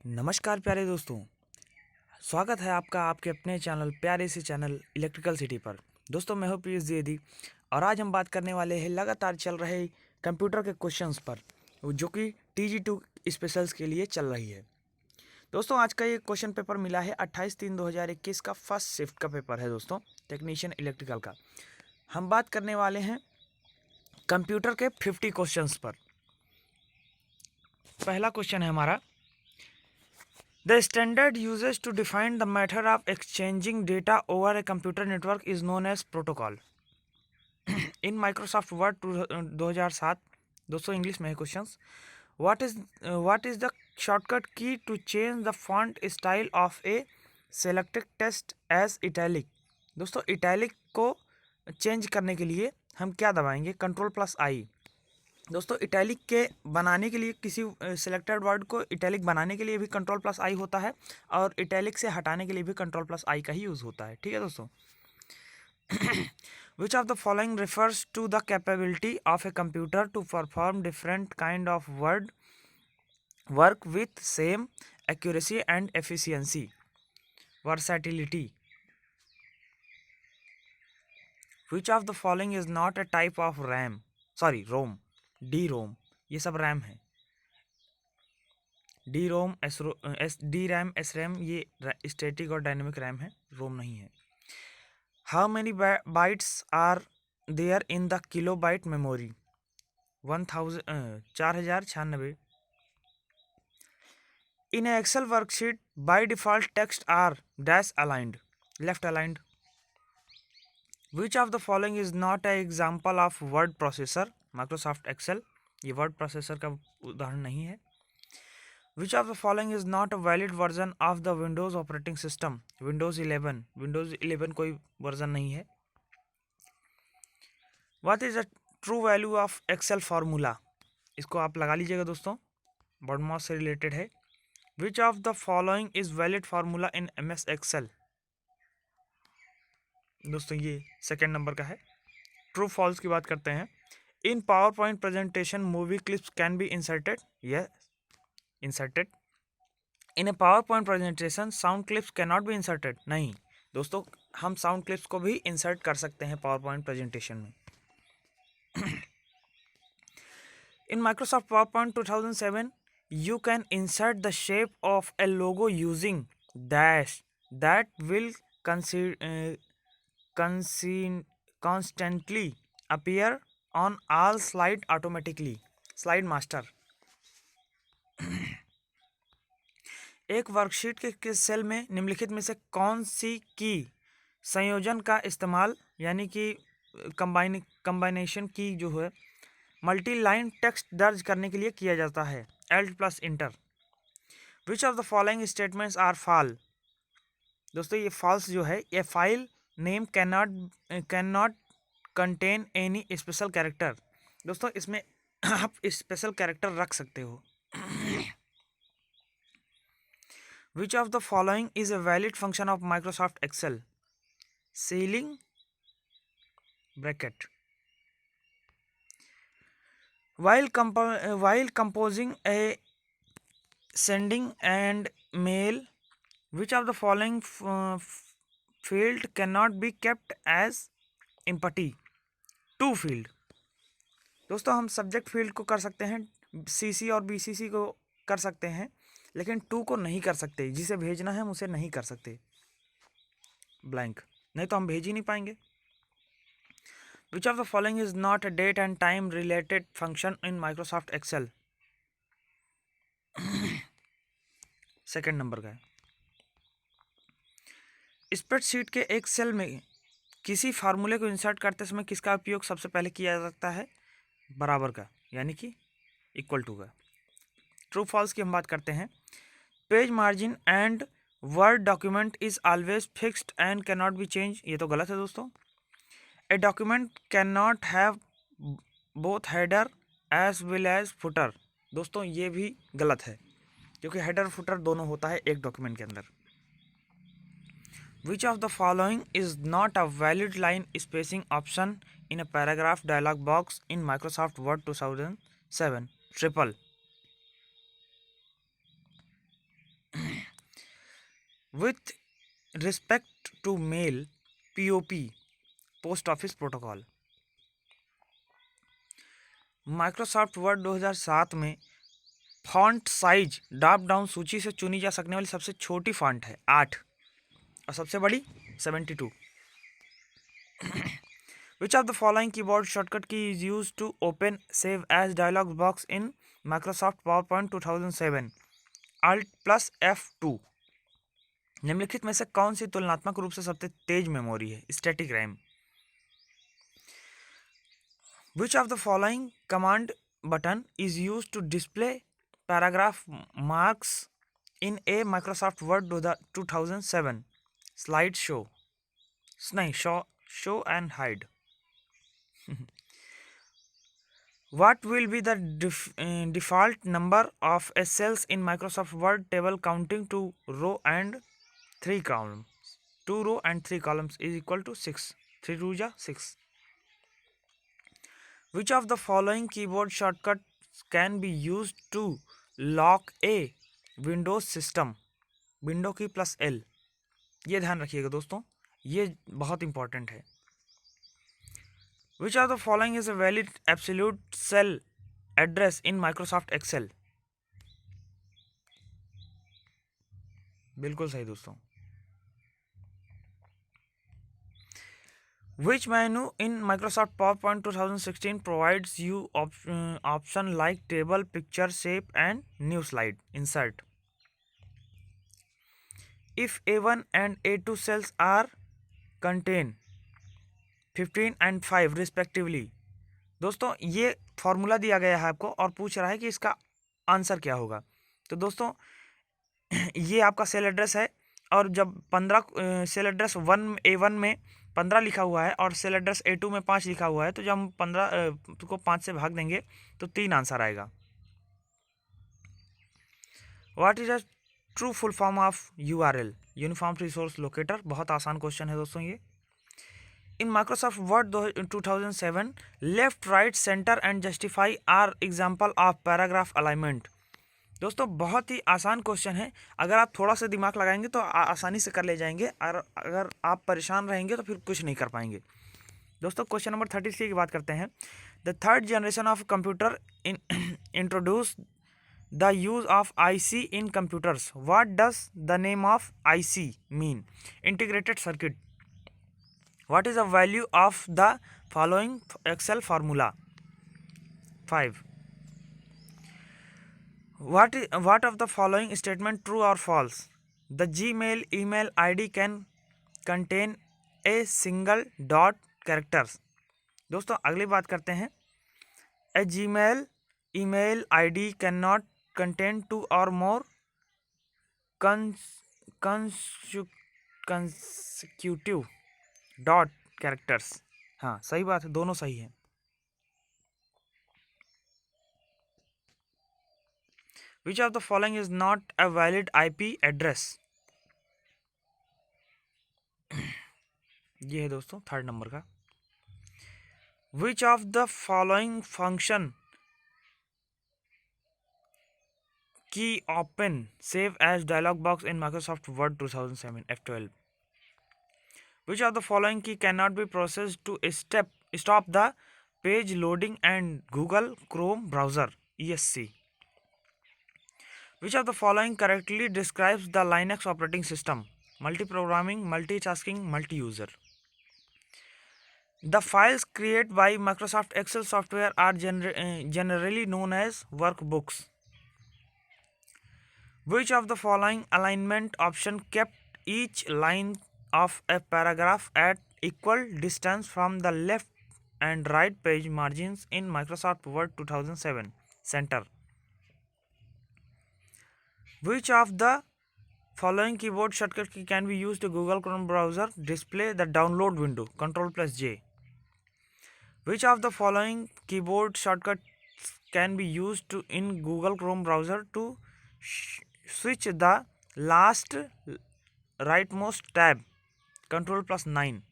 नमस्कार प्यारे दोस्तों। स्वागत है आपका आपके अपने चैनल प्यारे से चैनल इलेक्ट्रिकल सिटी पर। दोस्तों मैं हूं पीयूष द्विवेदी और आज हम बात करने वाले हैं लगातार चल रहे कंप्यूटर के क्वेश्चंस पर, जो कि TG2 स्पेशल्स के लिए चल रही है। दोस्तों आज का ये क्वेश्चन पेपर मिला है 28/3/2021 का फर्स्ट शिफ्ट का पेपर है दोस्तों, टेक्नीशियन इलेक्ट्रिकल का। हम बात करने वाले हैं कंप्यूटर के 50 क्वेश्चंस पर। पहला क्वेश्चन है हमारा, The standard used to define the method of exchanging data over a computer network is known as protocol. In Microsoft Word 2007, दोस्तों इंग्लिश में है questions. What is the shortcut key to change the font style of a selected text as italic? दोस्तों italic को change करने के लिए हम क्या दबाएंगे? Ctrl+I। दोस्तों इटैलिक के बनाने के लिए, किसी सिलेक्टेड वर्ड को इटैलिक बनाने के लिए भी Ctrl+I होता है और इटैलिक से हटाने के लिए भी Ctrl+I का ही यूज़ होता है। ठीक है दोस्तों। Which of the following refers to the capability of a computer to perform different kind of work with same accuracy and efficiency? Versatility. Which of the following is not a type of ROM? DROM, ये सब RAM है। DROM, DRAM, SRAM ये static और dynamic RAM है, ROM नहीं है। How many bytes are there in the kilobyte memory? 4096। In Excel worksheet by default text are dash aligned, left aligned. Which of the following is not a example of word processor? Microsoft Excel ये word processor का उदाहरण नहीं है। Which of the following is not a valid version of the Windows operating system? Windows 11 कोई version नहीं है। What is the true value of Excel formula? इसको आप लगा लीजिएगा दोस्तों, BODMAS से रिलेटेड है। Which of the following is valid formula in MS Excel? दोस्तों ये सेकेंड नंबर का है। ट्रू फॉल्स की बात करते हैं। इन PowerPoint presentation movie clips can be inserted? Yes, inserted. In a PowerPoint presentation sound clips cannot be inserted? नहीं दोस्तों, हम साउंड क्लिप्स को भी इंसर्ट कर सकते हैं PowerPoint प्रेजेंटेशन में। In Microsoft PowerPoint 2007 you can insert the shape of a logo using dash that will constantly appear on all slide automatically. Slide master. एक वर्कशीट के किस सेल में निम्नलिखित में से कौन सी की संयोजन का इस्तेमाल, यानी कि कंबाइनेशन की जो है मल्टी लाइन टेक्स्ट दर्ज करने के लिए किया जाता है? Alt+Enter. Which of the following statements are false? दोस्तों ये फॉल्स जो है, ये file name can not contain any special character. दोस्तों इसमें आप स्पेशल कैरेक्टर रख सकते हो। Which of the following is a valid function of Microsoft Excel? Ceiling bracket. While composing a sending and mail, which of the following field cannot be kept as empty? To field. दोस्तों हम subject field को कर सकते हैं, CC और BCC को कर सकते हैं, लेकिन टू को नहीं कर सकते। जिसे भेजना है हम उसे नहीं कर सकते ब्लैंक, नहीं तो हम भेज ही नहीं पाएंगे। Which of the following is not a date and time related function in Microsoft Excel? Second number का है। स्प्रेडशीट के एक सेल में किसी फार्मूले को इंसर्ट करते समय किसका उपयोग सबसे पहले किया जाता है? बराबर का, यानी कि इक्वल टू का। ट्रू फॉल्स की हम बात करते हैं। Page margin and word document is always fixed and can not be change, ये तो गलत है दोस्तों। A document can not have both header as well as footer, दोस्तों ये भी गलत है, क्योंकि हेडर फुटर दोनों होता है एक डॉक्यूमेंट के अंदर। Which of the following is not a valid line spacing option in a paragraph dialog box in Microsoft Word 2007? Triple. with respect to mail POP post office protocol. Microsoft Word 2007 में font size drop down सूची से चुनी जा सकने वाली सबसे छोटी font है 8 और सबसे बड़ी 72। Which of the following keyboard shortcut key is used to open save as dialog box in Microsoft PowerPoint 2007? Alt plus F2। निम्नलिखित में से कौन सी तुलनात्मक रूप से सबसे तेज मेमोरी है? Static RAM. Which of the following command button is used to display paragraph marks in a Microsoft Word 2007? Slide show, नहीं show and hide। What will be the default number of cells in Microsoft Word table counting to row and 3 columns? 2 row and 3 columns is equal to 6. 3 2 ja 6। Which of the following keyboard shortcuts can be used to lock a Windows system? Window की plus L। ये ध्यान रखिएगा दोस्तों, ये बहुत important है। Which of the following is a valid absolute cell address in Microsoft Excel? बिल्कुल सही दोस्तों। Which menu in Microsoft PowerPoint 2016 provides you option like table, picture, shape and new slide insert? If A1 and A2 cells are contain 15 and 5 respectively। दोस्तों ये formula दिया गया है आपको और पूछ रहा है कि इसका आंसर क्या होगा। तो दोस्तों ये आपका सेल एड्रेस है और जब 15 सेल एड्रेस A1 में 15 लिखा हुआ है और सेल एड्रेस A2 में 5 लिखा हुआ है, तो जब हम 15 को 5 से भाग देंगे तो 3 आंसर आएगा। What is a true full form of URL? Uniform resource locator. बहुत आसान क्वेश्चन है दोस्तों ये। In Microsoft Word 2007 left right center and justify are example of paragraph alignment. दोस्तों बहुत ही आसान क्वेश्चन है, अगर आप थोड़ा सा दिमाग लगाएंगे तो आसानी से कर ले जाएंगे, और अगर आप परेशान रहेंगे तो फिर कुछ नहीं कर पाएंगे। दोस्तों क्वेश्चन नंबर 33 की बात करते हैं। The third generation of computer introduce the use of IC in computers. What does the name of IC mean? Integrated circuit. What is the value of the following Excel formula? 5। What of the following statement true or false? The Gmail email ID can contain a single dot characters। दोस्तों अगली बात करते हैं। A Gmail email ID cannot contain 2 or more consecutive dot characters। हाँ सही बात है, दोनों सही है। Which of the following is not a valid IP address? ये है दोस्तों थर्ड नंबर का। Which of the following function key open save as dialog box in Microsoft Word 2007 F12? Which of the following key cannot be processed to stop the page loading and Google Chrome browser ESC? Which of the following correctly describes the Linux operating system? Multi-programming, multitasking, multi-user. The files created by Microsoft Excel software are generally known as workbooks. Which of the following alignment option kept each line of a paragraph at equal distance from the left and right page margins in Microsoft Word 2007? Center. Which of the following keyboard shortcut key can be used to Google Chrome browser display the download window? Ctrl plus J. Which of the following keyboard shortcuts can be used to in Google Chrome browser to switch the last rightmost tab? Ctrl plus 9.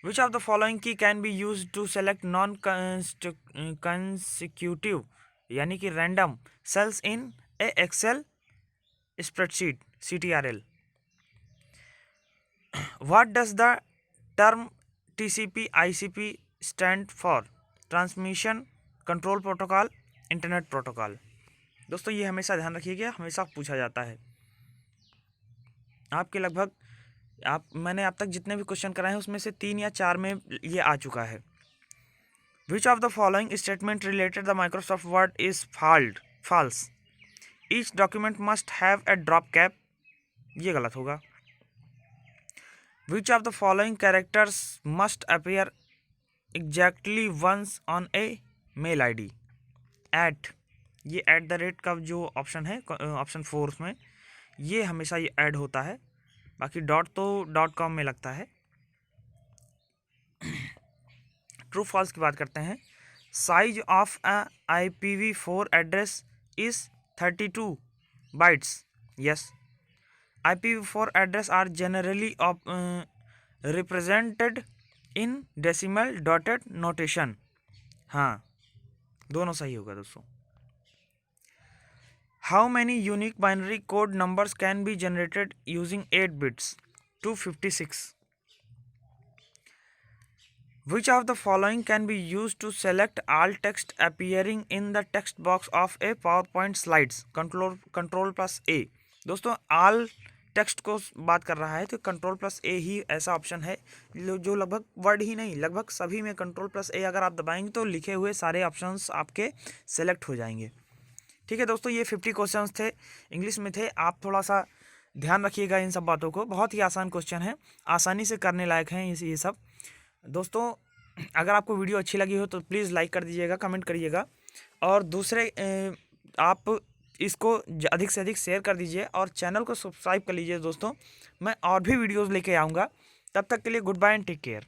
Which of the following key can be used to select non-consecutive यानी कि random cells in a Excel spreadsheet, CTRL. What does the term TCP ICP stand for? Transmission control protocol, internet protocol. दोस्तों ये हमेशा ध्यान रखिएगा, हमेशा पूछा जाता है आपके लगभग मैंने अब तक जितने भी क्वेश्चन कराए हैं उसमें से 3 या 4 में ये आ चुका है। Which of the following statement related the Microsoft Word is false? Each document must have a drop cap, ये गलत होगा। Which of the following characters must appear exactly once on a mail ID? At, ये at the rate का जो option है option 4 में, ये हमेशा ये ऐड होता है, बाकी डॉट तो .com में लगता है। ट्रू फॉल्स की बात करते हैं। Size of a IPv4 address is 32 bytes. Yes, IPv4 address are generally represented in decimal dotted notation. हाँ, दोनों सही होगा दोस्तों। How many unique binary code numbers can be generated using 8 bits? 256. Which of the following can be used to select all text appearing in the text box of a PowerPoint slides? Control+A। दोस्तों all text को बात कर रहा है तो Control+A ही ऐसा option है जो लगभग वर्ड ही नहीं, लगभग सभी में Control+A अगर आप दबाएंगे तो लिखे हुए सारे ऑप्शंस आपके सेलेक्ट हो जाएंगे। ठीक है दोस्तों, ये 50 क्वेश्चंस थे, इंग्लिश में थे। आप थोड़ा सा ध्यान रखिएगा इन सब बातों को, बहुत ही आसान क्वेश्चन है, आसानी से करने लायक हैं ये सब। दोस्तों अगर आपको वीडियो अच्छी लगी हो तो प्लीज़ लाइक कर दीजिएगा, कमेंट करिएगा, और दूसरे आप इसको अधिक से अधिक शेयर कर दीजिए और चैनल को सब्सक्राइब कर लीजिए दोस्तों। मैं और भी वीडियोज़ लेके आऊँगा, तब तक के लिए good bye and take care.